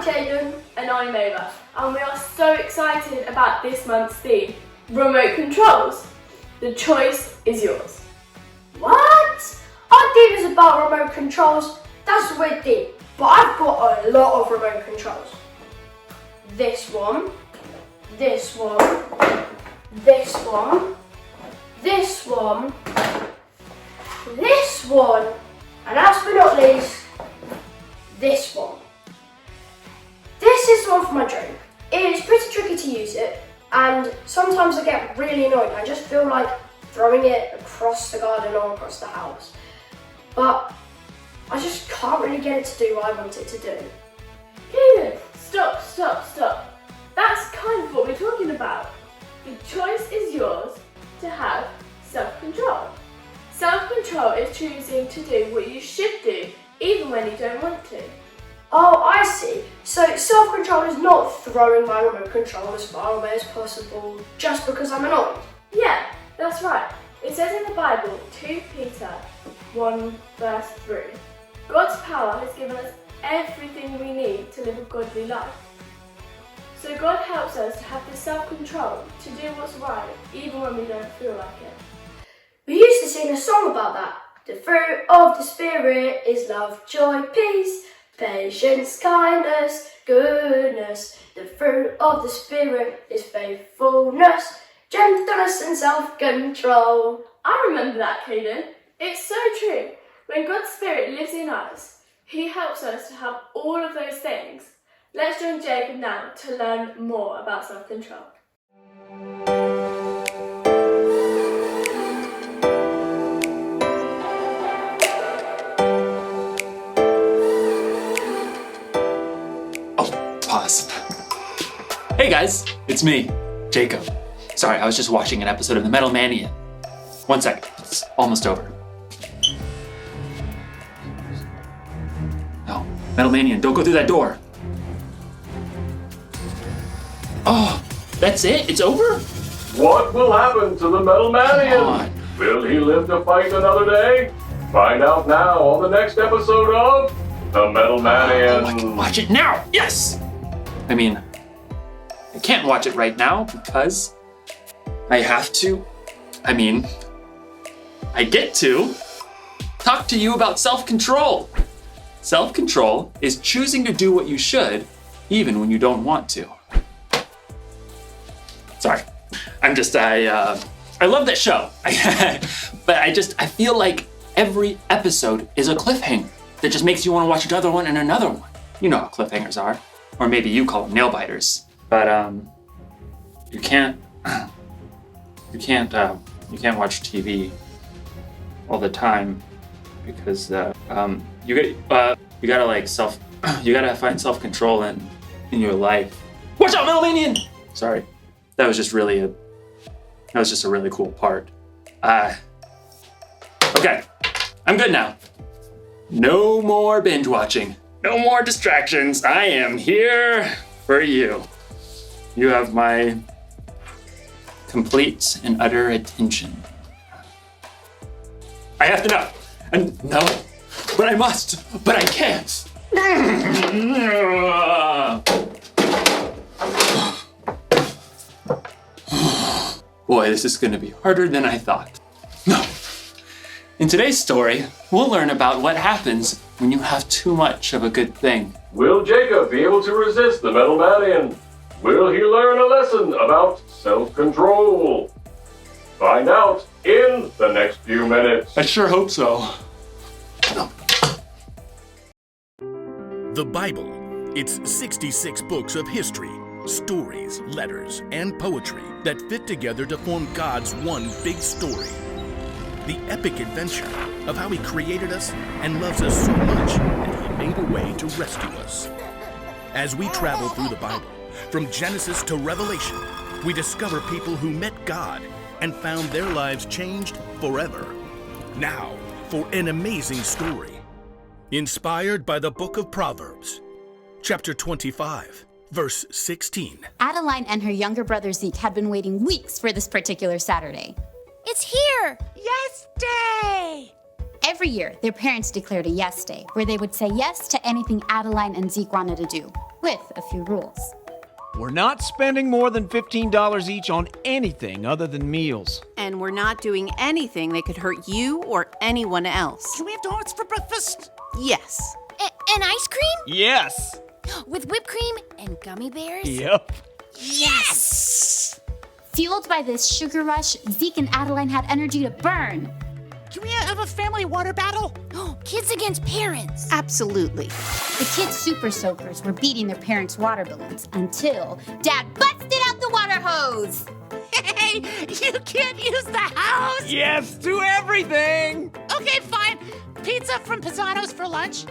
Jaden. And I'm Ava, and we are so excited about this month's theme, remote controls. The choice is yours. What? Our theme is about remote controls. That's a weird theme, but I've got a lot of remote controls. This one, this one, this one, this one, this one, and last but not least, this one. This is the one for my drone. It is pretty tricky to use it, and sometimes I get really annoyed. I just feel like throwing it across the garden or across the house. But I just can't really get it to do what I want it to do. Kaden, stop. That's kind of what we're talking about. The choice is yours to have self-control. Self-control is choosing to do what you should do, even when you don't want to. Oh, I see. So self-control is not throwing my remote control as far away as possible just because I'm annoyed. Yeah, that's right. It says in the Bible, 2 Peter 1 verse 3, God's power has given us everything we need to live a godly life. So God helps us to have the self-control to do what's right, even when we don't feel like it. We used to sing a song about that. The fruit of the Spirit is love, joy, peace, patience, kindness, goodness. The fruit of the Spirit is faithfulness, gentleness and self-control. I remember that, Kaden. It's so true. When God's Spirit lives in us, He helps us to have all of those things. Let's join Jacob now to learn more about self-control. Pause. Hey guys, it's me, Jacob. Sorry, I was just watching an episode of The Metal Manian. 1 second, it's almost over. No, Metal Manian, don't go through that door. Oh, that's it? It's over? What will happen to the Metal Manian? Will he live to fight another day? Find out now on the next episode of The Metal Manian. Oh, I can watch it now, yes! I mean, I can't watch it right now because I have to, I get to talk to you about self-control. Self-control is choosing to do what you should, even when you don't want to. Sorry, I love that show. But I feel like every episode is a cliffhanger that just makes you want to watch another one and another one. You know how cliffhangers are. Or maybe you call them nail biters. But you can't watch TV all the time because you gotta find self-control in your life. Watch out, Metal Manian! Sorry, that was just a really cool part. Okay, I'm good now. No more binge watching. No more distractions. I am here for you. You have my complete and utter attention. I have to know. And no, but I must, but I can't. Boy, this is gonna be harder than I thought. No. In today's story, we'll learn about what happens when you have too much of a good thing. Will Jacob be able to resist the Metal Manian? Will he learn a lesson about self-control? Find out in the next few minutes. I sure hope so. The Bible. It's 66 books of history, stories, letters, and poetry that fit together to form God's one big story. The epic adventure of how He created us and loves us so much that He made a way to rescue us. As we travel through the Bible, from Genesis to Revelation, we discover people who met God and found their lives changed forever. Now, for an amazing story. Inspired by the book of Proverbs, chapter 25, verse 16. Adeline and her younger brother Zeke had been waiting weeks for this particular Saturday. It's here! Yes, Day! Every year, their parents declared a yes day, where they would say yes to anything Adeline and Zeke wanted to do, with a few rules. We're not spending more than $15 each on anything other than meals. And we're not doing anything that could hurt you or anyone else. Can we have donuts for breakfast? Yes. And ice cream? Yes. With whipped cream and gummy bears? Yep. Yes! Fueled by this sugar rush, Zeke and Adeline had energy to burn. Can we have a family water battle? Kids against parents. Absolutely. The kids' super soakers were beating their parents' water balloons until Dad busted out the water hose. Hey, you can't use the house. Yes to everything. Okay, fine. Pizza from Pisano's for lunch.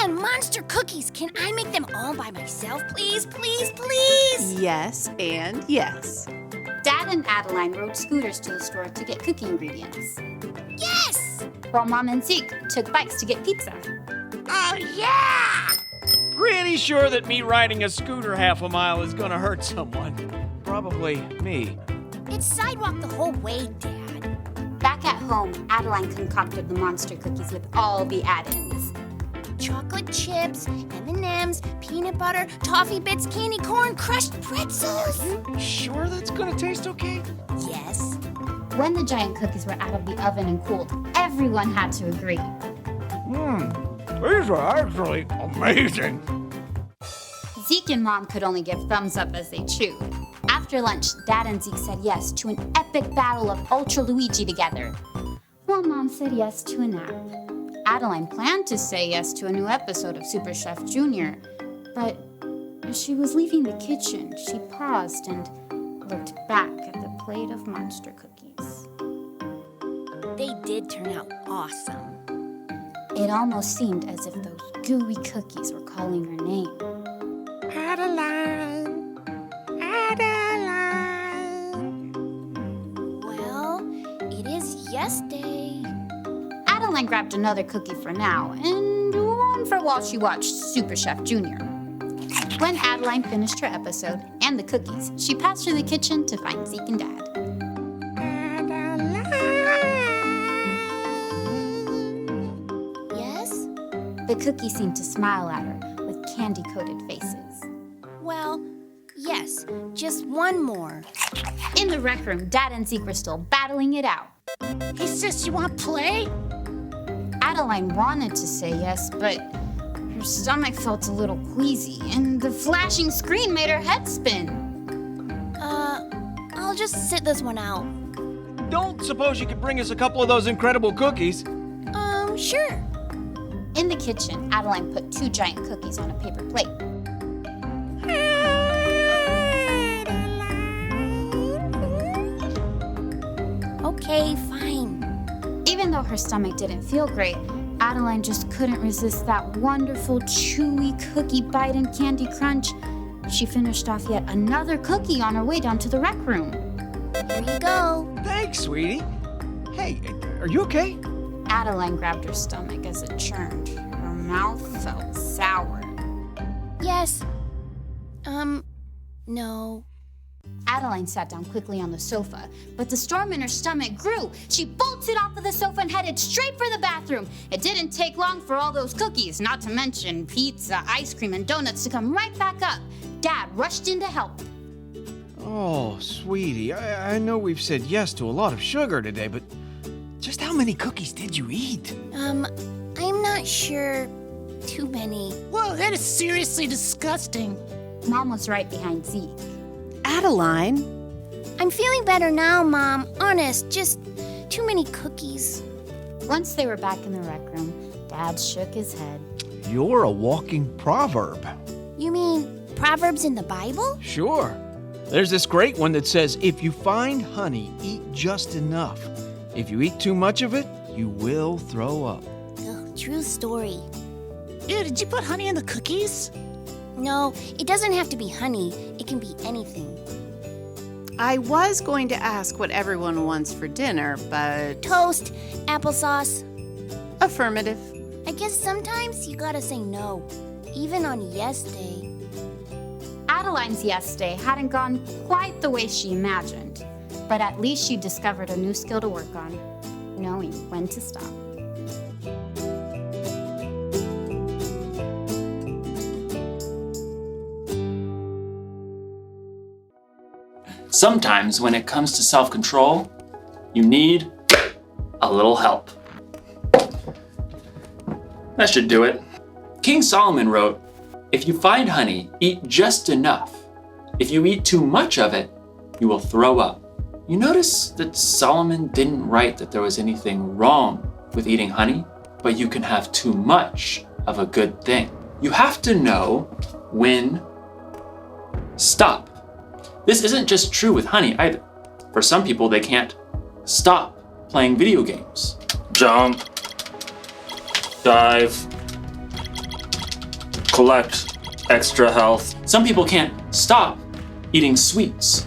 And monster cookies. Can I make them all by myself, please, please, please? Yes and yes. Dad and Adeline rode scooters to the store to get cookie ingredients, Yes! while Mom and Zeke took bikes to get pizza. Oh, yeah! Pretty sure that me riding a scooter half a mile is gonna hurt someone. Probably me. It's sidewalk the whole way, Dad. Back at home, Adeline concocted the monster cookies with all the add-ins. Chocolate chips, M&Ms, peanut butter, toffee bits, candy corn, crushed pretzels. Sure that's gonna taste okay? Yes. When the giant cookies were out of the oven and cooled, everyone had to agree. These are actually amazing. Zeke and Mom could only give thumbs up as they chewed. After lunch, Dad and Zeke said yes to an epic battle of Ultra Luigi together, while Mom said yes to a nap. Adeline planned to say yes to a new episode of Super Chef Jr., but as she was leaving the kitchen, she paused and looked back at the plate of monster cookies. They did turn out awesome. It almost seemed as if those gooey cookies were calling her name. Adeline. Well, it is yes day. Adeline grabbed another cookie for now, and one for while she watched Super Chef Jr. When Adeline finished her episode and the cookies, she passed through the kitchen to find Zeke and Dad. Yes? The cookies seemed to smile at her with candy-coated faces. Well, yes. Just one more. In the rec room, Dad and Zeke were still battling it out. Hey, sis, you want to play? Adeline wanted to say yes, but her stomach felt a little queasy, and the flashing screen made her head spin. I'll just sit this one out. Don't suppose you could bring us a couple of those incredible cookies? Sure. In the kitchen, Adeline put 2 giant cookies on a paper plate. Okay, fine. Even though her stomach didn't feel great, Adeline just couldn't resist that wonderful chewy cookie bite and candy crunch. She finished off yet another cookie on her way down to the rec room. Here you go. Thanks, sweetie. Hey, are you okay? Adeline grabbed her stomach as it churned. Her mouth felt sour. Yes. No. Adeline sat down quickly on the sofa, but the storm in her stomach grew. She bolted off of the sofa and headed straight for the bathroom. It didn't take long for all those cookies, not to mention pizza, ice cream, and donuts, to come right back up. Dad rushed in to help. Oh, sweetie, I know we've said yes to a lot of sugar today, but just how many cookies did you eat? I'm not sure. Too many. Whoa, that is seriously disgusting. Mom was right behind Zeke. Adeline? I'm feeling better now, Mom. Honest, just too many cookies. Once they were back in the rec room, Dad shook his head. You're a walking proverb. You mean Proverbs in the Bible? Sure. There's this great one that says, if you find honey, eat just enough. If you eat too much of it, you will throw up. Oh, true story. Ew, did you put honey in the cookies? No, it doesn't have to be honey. It can be anything. I was going to ask what everyone wants for dinner, but... Toast, applesauce. Affirmative. I guess sometimes you gotta say no, even on yes day. Adeline's yes day hadn't gone quite the way she imagined, but at least she discovered a new skill to work on, knowing when to stop. sometimes when it comes to self-control, you need a little help. That should do it. King Solomon wrote, "If you find honey, eat just enough. If you eat too much of it, you will throw up." You notice that Solomon didn't write that there was anything wrong with eating honey, but you can have too much of a good thing. You have to know when stop. This isn't just true with honey either. For some people, they can't stop playing video games. Jump, dive, collect extra health. Some people can't stop eating sweets.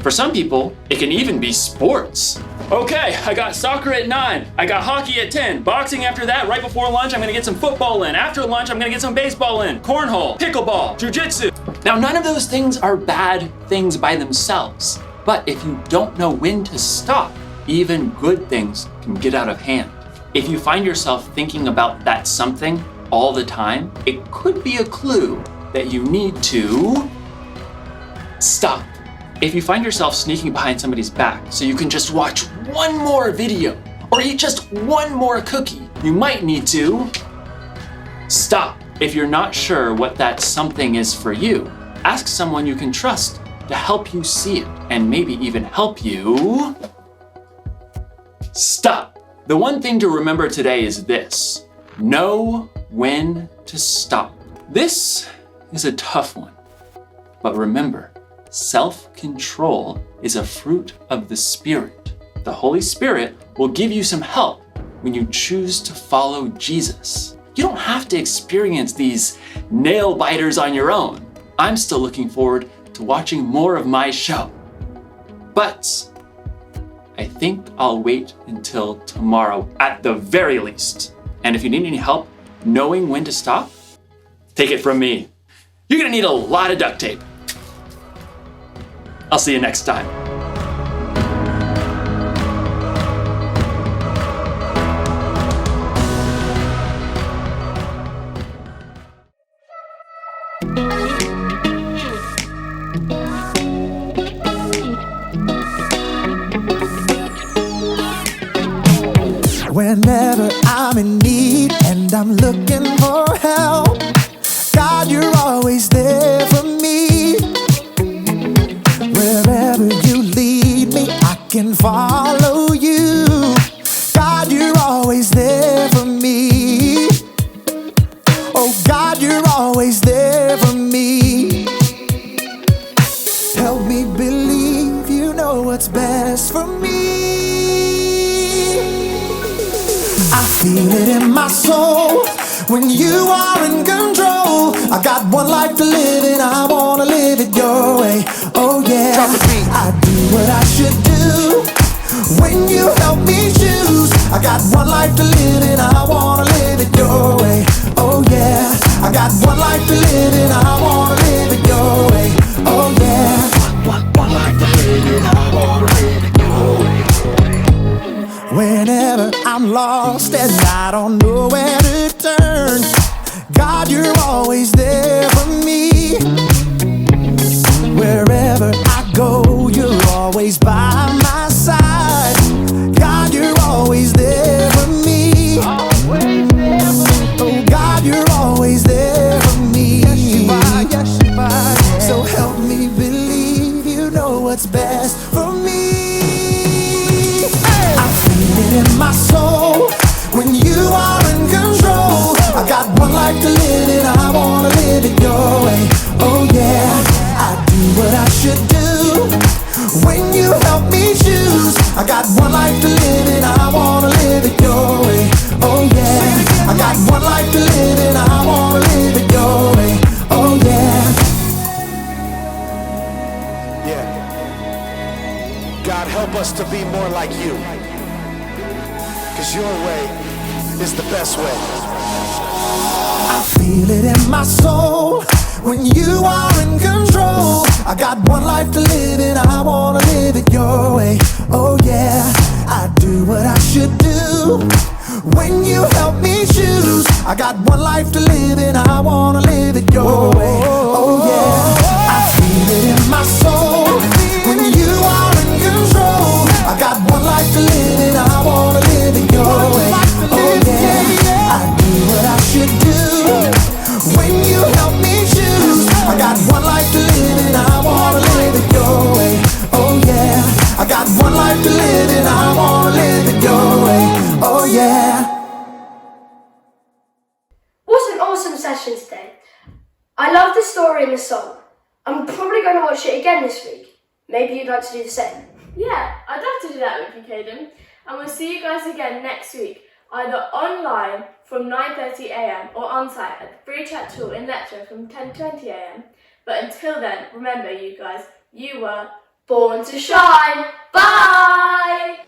For some people, it can even be sports. Okay, I got soccer at 9. I got hockey at 10. Boxing after that. Right before lunch, I'm gonna get some football in. After lunch, I'm gonna get some baseball in. Cornhole, pickleball, jujitsu. Now, none of those things are bad things by themselves. But if you don't know when to stop, even good things can get out of hand. If you find yourself thinking about that something all the time, it could be a clue that you need to stop. If you find yourself sneaking behind somebody's back so you can just watch one more video or eat just one more cookie, you might need to stop. If you're not sure what that something is for you, ask someone you can trust to help you see it and maybe even help you stop. The one thing to remember today is this: know when to stop. This is a tough one, but remember, self-control is a fruit of the Spirit. The Holy Spirit will give you some help when you choose to follow Jesus. You don't have to experience these nail biters on your own. I'm still looking forward to watching more of my show. But I think I'll wait until tomorrow at the very least. And if you need any help knowing when to stop, take it from me. You're gonna need a lot of duct tape. I'll see you next time. Whenever I'm in need and I'm looking for help, God, you're always there for me. Wherever you lead me, I can follow you. God, you're always there for me. Oh, God, you're always there for me. Help me believe you know what's best for me. I feel it in my soul when you are in control. I got one life to live and I wanna live it your way. Oh yeah, I do what I should do when you help me choose. I got one life to live and I wanna live it your way. Oh yeah, I got one life to live and I wanna live it your way. Oh yeah, one life to live and I wanna live it your way. Whenever I'm lost and I don't know where to turn, God, you're always there for me. Wherever I go, you're always by my side. God, you're always there for me. Oh, God, you're always there for me. So help me believe you know what's best for me. I feel it in my soul when you are in control. I got one life to live and I wanna live it your way. Oh yeah, I do what I should do when you help me choose. I got one life to live and I wanna live it your way. Oh yeah, I got one life to live and I wanna live it your way. Oh yeah. Yeah. God, help us to be more like you, 'cause your way is the best way. I feel it in my soul when you are in control. I got one life to live and I wanna live it your way. Oh yeah, I do what I should do When you help me choose, I got one life to live and I wanna live it your way. Oh yeah, I feel it in my soul. When you are in control, I got one life to live and I wanna live it your way. Oh yeah, I do what I should do. When you help me choose, I got one life to live and I wanna live it your way. Oh yeah, I got one life to live and I wanna live it your way. Oh yeah. What an awesome session today. I love the story and the song. I'm probably going to watch it again this week. Maybe you'd like to do the same. Yeah, I'd love to do that with you, Caden. And we'll see you guys again next week, either online from 9:30am or on site at the Free Chat Tool in Letchworth from 10:20am. But until then, remember you guys, you were born to shine. Bye!